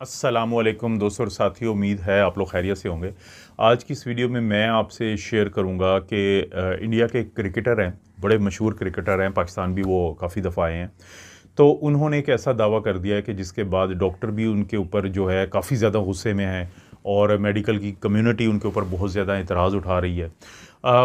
अस्सलामुअलैकुम दोस्तों और साथियों, उम्मीद है आप लोग खैरियत से होंगे। आज की इस वीडियो में मैं आपसे शेयर करूंगा कि इंडिया के क्रिकेटर हैं, बड़े मशहूर क्रिकेटर हैं, पाकिस्तान भी वो काफ़ी दफ़ा आए हैं। तो उन्होंने एक ऐसा दावा कर दिया है कि जिसके बाद डॉक्टर भी उनके ऊपर जो है काफ़ी ज़्यादा गुस्से में है और मेडिकल की कम्युनिटी उनके ऊपर बहुत ज़्यादा एतराज़ उठा रही है।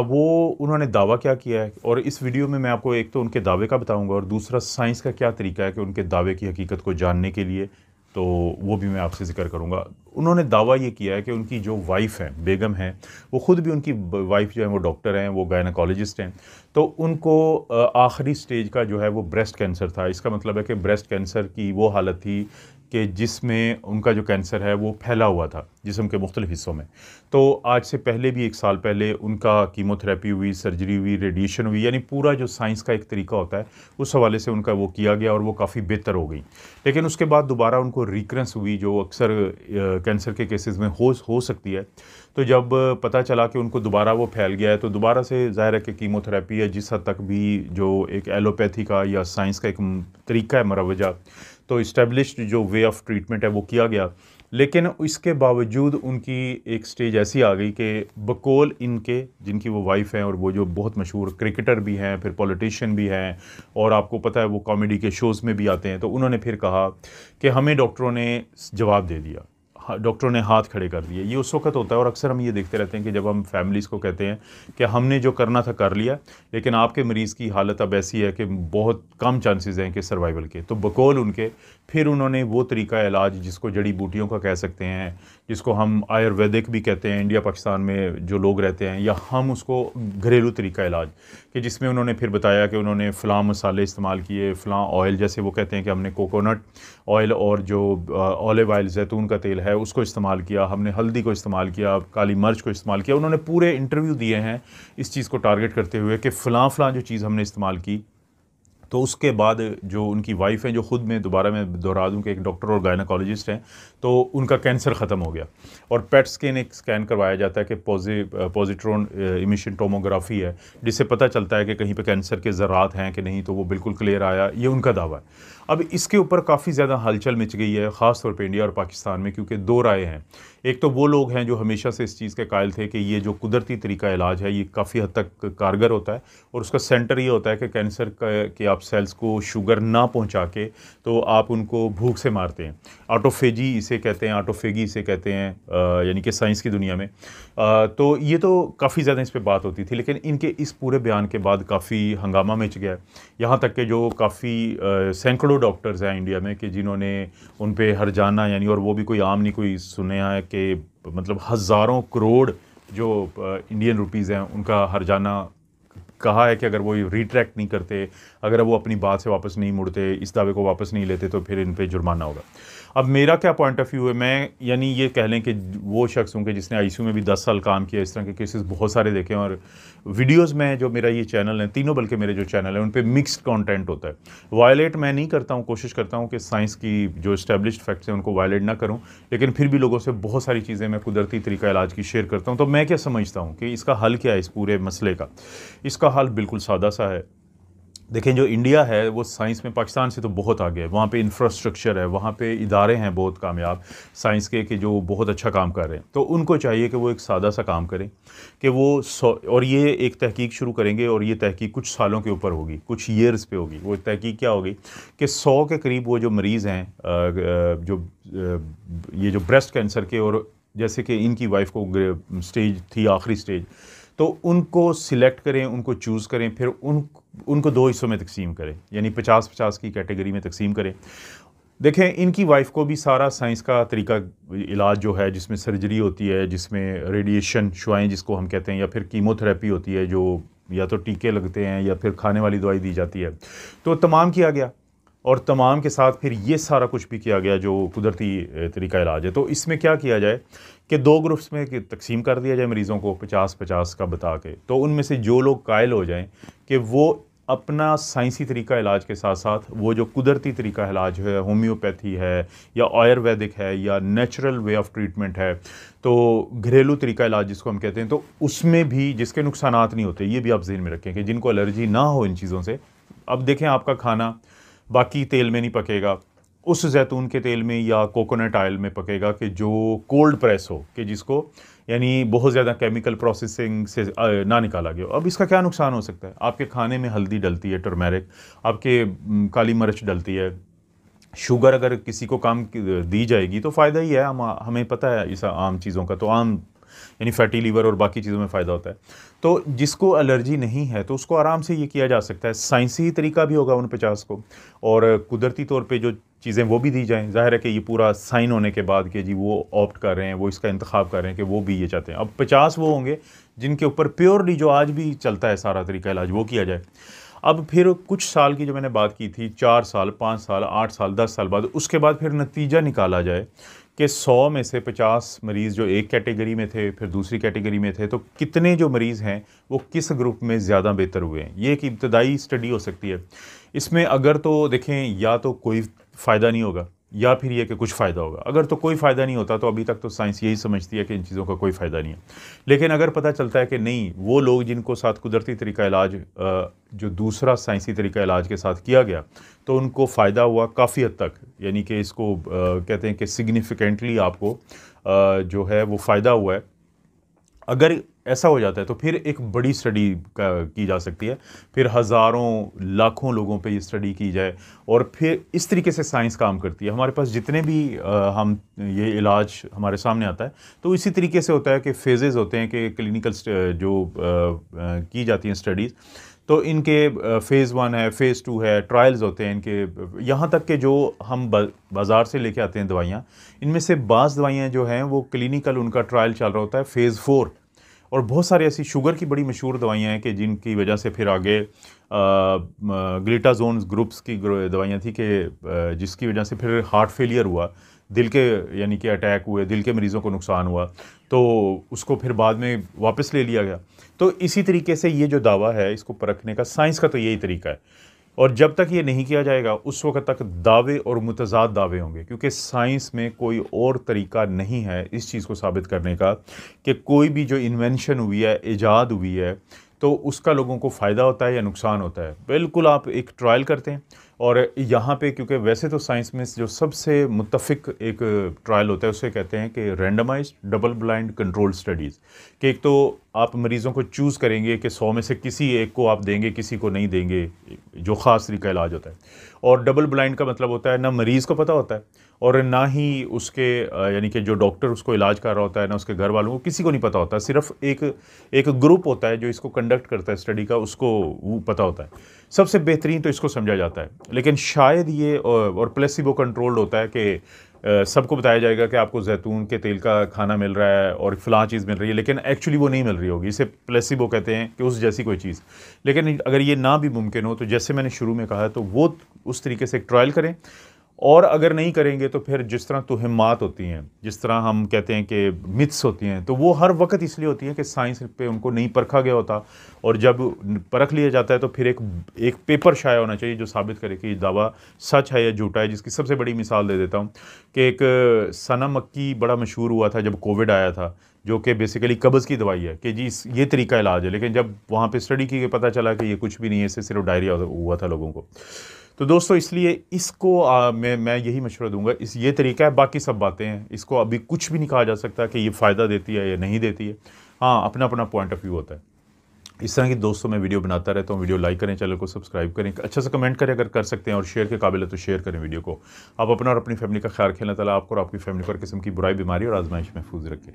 वो उन्होंने दावा क्या किया है और इस वीडियो में मैं आपको एक तो उनके दावे का बताऊंगा और दूसरा साइंस का क्या तरीका है कि उनके दावे की हकीकत को जानने के लिए, तो वो भी मैं आपसे ज़िक्र करूँगा। उन्होंने दावा ये किया है कि उनकी जो वाइफ़ है, बेगम है, वो ख़ुद भी उनकी वाइफ़ जो है वो डॉक्टर हैं, वो गायनेकोलॉजिस्ट हैं। तो उनको आखिरी स्टेज का जो है वो ब्रेस्ट कैंसर था। इसका मतलब है कि ब्रेस्ट कैंसर की वो हालत थी कि जिसमें उनका जो कैंसर है वो फैला हुआ था जिस्म के मुख्तलिफ़ हिस्सों में। तो आज से पहले भी 1 साल पहले उनका कीमोथेरेपी हुई, सर्जरी हुई, रेडिएशन हुई, यानी पूरा जो साइंस का एक तरीका होता है उस हवाले से उनका वो किया गया और वो काफ़ी बेहतर हो गई। लेकिन उसके बाद दोबारा उनको रिकरेंस हुई, जो अक्सर कैंसर के केसेस में हो सकती है। तो जब पता चला कि उनको दोबारा वो फैल गया है, तो दोबारा से ज़ाहिर है कि कीमोथेरेपी है, जिस हद तक भी जो एक एलोपैथी का या साइंस का एक तरीका है मरवजा, तो इस्टेब्लिश्ड जो वे ऑफ ट्रीटमेंट है वो किया गया। लेकिन इसके बावजूद उनकी एक स्टेज ऐसी आ गई कि बकौल इनके, जिनकी वो वाइफ़ हैं और वो जो बहुत मशहूर क्रिकेटर भी हैं, फिर पॉलिटिशियन भी हैं और आपको पता है वो कॉमेडी के शोज़ में भी आते हैं, तो उन्होंने फिर कहा कि हमें डॉक्टरों ने जवाब दे दिया, डॉक्टरों ने हाथ खड़े कर दिए। ये उस वक्त होता है और अक्सर हम ये देखते रहते हैं कि जब हम फैमिलीज़ को कहते हैं कि हमने जो करना था कर लिया, लेकिन आपके मरीज़ की हालत अब ऐसी है कि बहुत कम चांसेस हैं कि सर्वाइवल के, तो बकौल उनके फिर उन्होंने वो तरीका इलाज जिसको जड़ी बूटियों का कह सकते हैं, जिसको हम आयुर्वेदिक भी कहते हैं, इंडिया पाकिस्तान में जो लोग रहते हैं, या हम उसको घरेलू तरीका इलाज, कि जिसमें उन्होंने फिर बताया कि उन्होंने फ़लाँ मसाले इस्तेमाल किए, फ़लाँ ऑयल, जैसे वो कहते हैं कि हमने कोकोनट ऑयल और जो ऑलिव ऑयल, जैतून का तेल है, उसको इस्तेमाल किया, हमने हल्दी को इस्तेमाल किया, काली मिर्च को इस्तेमाल किया। उन्होंने पूरे इंटरव्यू दिए हैं इस चीज़ को टारगेट करते हुए कि फ़लाँ फ़लाँ जो चीज़ हमने इस्तेमाल की। तो उसके बाद जो उनकी वाइफ़ हैं, जो ख़ुद में दोबारा मैं दोहरा दूँ कि एक डॉक्टर और गायनेकोलॉजिस्ट हैं, तो उनका कैंसर ख़त्म हो गया और पेट स्कैन एक स्कैन करवाया जाता है कि पॉजिट्रॉन इमिशन टोमोग्राफी है, जिससे पता चलता है कि कहीं पे कैंसर के ज़रात हैं कि नहीं, तो वो बिल्कुल क्लियर आया। ये उनका दावा है। अब इसके ऊपर काफ़ी ज़्यादा हलचल मच गई है, ख़ास तौर पे इंडिया और पाकिस्तान में, क्योंकि 2 राय हैं। एक तो वो लोग हैं जो हमेशा से इस चीज़ के कायल थे कि ये जो कुदरती तरीका इलाज है ये काफ़ी हद तक कारगर होता है और उसका सेंटर ये होता है कि कैंसर के आप सेल्स को शुगर ना पहुंचा के तो आप उनको भूख से मारते हैं। ऑटोफेजी इसे कहते हैं, ऑटोफेगी इसे कहते हैं, यानी कि साइंस की दुनिया में। तो ये तो काफ़ी ज़्यादा इस पे बात होती थी, लेकिन इनके इस पूरे बयान के बाद काफ़ी हंगामा मच गया। यहाँ तक कि जो काफ़ी सैकड़ों डॉक्टर्स हैं इंडिया में कि जिन्होंने उन पे हर्जाना, यानी, और वो भी कोई आम नहीं, कोई सुने है कि मतलब हज़ारों करोड़ जो इंडियन रुपीज़ हैं उनका हर्जाना कहा है कि अगर वो रिट्रैक्ट नहीं करते, अगर वो अपनी बात से वापस नहीं मुड़ते, इस दावे को वापस नहीं लेते, तो फिर इन पे जुर्माना होगा। अब मेरा क्या पॉइंट ऑफ व्यू है, मैं यानी ये कह लें कि वो शख्स हूँ कि जिसने आईसीयू में भी 10 साल काम किया, इस तरह के केसेस बहुत सारे देखे हैं और वीडियोज़ में जो मेरा ये चैनल है, तीनों बल्कि मेरे जो चैनल है उन पर मिक्सड कंटेंट होता है। वायलेट मैं नहीं करता हूँ, कोशिश करता हूँ कि साइंस की जो इस्टेब्लिश्ड फैक्ट्स हैं उनको वायलेट ना करूँ, लेकिन फिर भी लोगों से बहुत सारी चीज़ें मैं कुदरती तरीका इलाज की शेयर करता हूँ। तो मैं क्या समझता हूँ कि इसका हल क्या है इस पूरे मसले का। इसका हल बिल्कुल सादा सा है। देखें, जो इंडिया है वो साइंस में पाकिस्तान से तो बहुत आगे है, वहाँ पे इंफ्रास्ट्रक्चर है, वहाँ पे इदारे हैं बहुत कामयाब साइंस के कि जो बहुत अच्छा काम कर रहे हैं। तो उनको चाहिए कि वो एक सादा सा काम करें कि वो और ये एक तहकीक शुरू करेंगे और ये तहकीक कुछ सालों के ऊपर होगी, कुछ ईयर्स पे होगी। वो तहकीक क्या होगी कि 100 के करीब वो जो मरीज़ हैं ये जो ब्रेस्ट कैंसर के, और जैसे कि इनकी वाइफ को स्टेज थी, आखिरी स्टेज, तो उनको सिलेक्ट करें, उनको चूज़ करें, फिर उनको 2 हिस्सों में तकसीम करें, यानी 50-50 की कैटेगरी में तकसीम करें। देखें, इनकी वाइफ को भी सारा साइंस का तरीका इलाज जो है, जिसमें सर्जरी होती है, जिसमें रेडिएशन शुआएँ जिसको हम कहते हैं, या फिर कीमोथेरेपी होती है, जो या तो टीके लगते हैं या फिर खाने वाली दवाई दी जाती है, तो तमाम किया गया और तमाम के साथ फिर ये सारा कुछ भी किया गया जो कुदरती तरीका इलाज है। तो इसमें क्या किया जाए कि 2 ग्रुप्स में तकसीम कर दिया जाए मरीज़ों को 50-50 का बता के। तो उनमें से जो लोग कायल हो जाएं कि वो अपना साइंसी तरीका इलाज के साथ साथ वो जो कुदरती तरीका इलाज है, होम्योपैथी है या आयुर्वेदिक है या नेचुरल वे ऑफ ट्रीटमेंट है, तो घरेलू तरीका इलाज जिसको हम कहते हैं, तो उसमें भी जिसके नुकसानात नहीं होते, ये भी आप ज़हन में रखें कि जिनको एलर्जी ना हो इन चीज़ों से। अब देखें, आपका खाना बाकी तेल में नहीं पकेगा, उस जैतून के तेल में या कोकोनट ऑयल में पकेगा कि जो कोल्ड प्रेस हो, कि जिसको यानी बहुत ज़्यादा केमिकल प्रोसेसिंग से ना निकाला गया हो। अब इसका क्या नुकसान हो सकता है? आपके खाने में हल्दी डलती है, टर्मेरिक, आपके काली मिर्च डलती है, शुगर अगर किसी को काम दी जाएगी तो फ़ायदा ही है। हमें पता है इस आम चीज़ों का, तो आम यानी फैटी लीवर और बाकी चीज़ों में फ़ायदा होता है। तो जिसको एलर्जी नहीं है तो उसको आराम से ये किया जा सकता है। साइंसी तरीका भी होगा उन 50 को, और कुदरती तौर पे जो चीज़ें वो भी दी जाएँ। ज़ाहिर है कि ये पूरा साइन होने के बाद कि जी वो ऑप्ट कर रहे हैं, वो इसका इंतखाब कर रहे हैं कि वो भी ये चाहते हैं। अब 50 वो होंगे जिनके ऊपर प्योरली जो आज भी चलता है सारा तरीका इलाज वो किया जाए। अब फिर कुछ साल की जो मैंने बात की थी, 4 साल, 5 साल, 8 साल, 10 साल बाद, उसके बाद फिर नतीजा निकाला जाए कि 100 में से 50 मरीज़ जो एक कैटेगरी में थे, फिर दूसरी कैटेगरी में थे, तो कितने जो मरीज़ हैं वो किस ग्रुप में ज़्यादा बेहतर हुए हैं। ये एक इब्तदाई स्टडी हो सकती है। इसमें अगर तो देखें, या तो कोई फ़ायदा नहीं होगा या फिर ये कि कुछ फ़ायदा होगा। अगर तो कोई फ़ायदा नहीं होता तो अभी तक तो साइंस यही समझती है कि इन चीज़ों का कोई फ़ायदा नहीं है। लेकिन अगर पता चलता है कि नहीं, वो लोग जिनको साथ कुदरती तरीका इलाज जो दूसरा साइंसी तरीका इलाज के साथ किया गया तो उनको फ़ायदा हुआ काफ़ी हद तक, यानी कि इसको कहते हैं कि सिग्निफिकेंटली आपको जो है वो फ़ायदा हुआ है। अगर ऐसा हो जाता है तो फिर एक बड़ी स्टडी की जा सकती है, फिर हज़ारों लाखों लोगों पे ये स्टडी की जाए, और फिर इस तरीके से साइंस काम करती है। हमारे पास जितने भी हम ये इलाज हमारे सामने आता है तो इसी तरीके से होता है कि फेजेज़ होते हैं कि क्लिनिकल जो की जाती हैं स्टडीज़, तो इनके फ़ेज़ 1 है, फ़ेज़ 2 है, ट्रायल्स होते हैं इनके, यहाँ तक कि जो हम बाज़ार से लेके आते हैं दवाइयाँ, इनमें से बाज़ दवाइयाँ जो हैं वो क्लिनिकल उनका ट्रायल चल रहा होता है फ़ेज़ 4। और बहुत सारी ऐसी शुगर की बड़ी मशहूर दवाइयाँ हैं कि जिनकी वजह से फिर आगे ग्लिटाज़ोन ग्रुप्स की दवाइयाँ थी कि जिसकी वजह से फिर हार्ट फेलियर हुआ, दिल के यानी कि अटैक हुए, दिल के मरीज़ों को नुकसान हुआ, तो उसको फिर बाद में वापस ले लिया गया। तो इसी तरीके से ये जो दावा है इसको परखने का साइंस का तो यही तरीका है, और जब तक ये नहीं किया जाएगा उस वक़्त तक दावे और मुतज़ाद दावे होंगे, क्योंकि साइंस में कोई और तरीका नहीं है इस चीज़ को साबित करने का कि कोई भी जो इन्वेंशन हुई है, ईजाद हुई है, तो उसका लोगों को फ़ायदा होता है या नुकसान होता है। बिल्कुल आप एक ट्रायल करते हैं, और यहाँ पे क्योंकि वैसे तो साइंस में जो सबसे मुत्तफ़िक एक ट्रायल होता है उसे कहते हैं कि randomized double blind controlled studies, कि एक तो आप मरीज़ों को चूज़ करेंगे कि 100 में से किसी एक को आप देंगे, किसी को नहीं देंगे, जो ख़ास तरीका इलाज होता है। और डबल ब्लाइंड का मतलब होता है ना मरीज़ को पता होता है और ना ही उसके यानी कि जो डॉक्टर उसको इलाज कर रहा होता है, ना उसके घर वालों को, किसी को नहीं पता होता। सिर्फ एक ग्रुप होता है जो इसको कंडक्ट करता है स्टडी का, उसको वो पता होता है। सबसे बेहतरीन तो इसको समझा जाता है, लेकिन शायद ये और प्लेसिबो कंट्रोल्ड होता है कि सबको बताया जाएगा कि आपको जैतून के तेल का खाना मिल रहा है और फ़लाँ चीज़ मिल रही है, लेकिन एक्चुअली वो नहीं मिल रही होगी। इसे प्लेसिबो कहते हैं कि उस जैसी कोई चीज़। लेकिन अगर ये ना भी मुमकिन हो तो जैसे मैंने शुरू में कहा, तो वो उस तरीके से एक ट्रायल करें, और अगर नहीं करेंगे तो फिर जिस तरह तुहमात होती हैं, जिस तरह हम कहते हैं कि मिथ्स होती हैं, तो वो हर वक्त इसलिए होती हैं कि साइंस पे उनको नहीं परखा गया होता, और जब परख लिया जाता है तो फिर एक पेपर शाया होना चाहिए जो साबित करे कि ये दावा सच है या झूठा है। जिसकी सबसे बड़ी मिसाल दे देता हूँ कि एक सना मक्की बड़ा मशहूर हुआ था जब कोविड आया था, जो कि बेसिकली कब्ज़ की दवाई है, कि जी ये तरीका इलाज है, लेकिन जब वहाँ पे स्टडी की गई पता चला कि ये कुछ भी नहीं है, इससे सिर्फ डायरिया हुआ था लोगों को। तो दोस्तों इसलिए इसको मैं यही मशवरा दूंगा, ये तरीका है, बाकी सब बातें हैं, इसको अभी कुछ भी नहीं कहा जा सकता कि ये फ़ायदा देती है या नहीं देती है। हाँ, अपना अपना पॉइंट ऑफ व्यू होता है। इस तरह की दोस्तों मैं वीडियो बनाता रहता हूँ। वीडियो लाइक करें, चैनल को सब्सक्राइब करें, अच्छा से कमेंट करें अगर कर सकते हैं, और शेयर के काबिल है तो शेयर करें वीडियो को। आप अपना और अपनी फैमिली का ख्याल रखें। अल्लाह ताला आपको और आपकी फैमिली को हर किस्म की बुराई, बीमारी और आजमाइश महफूज रखें।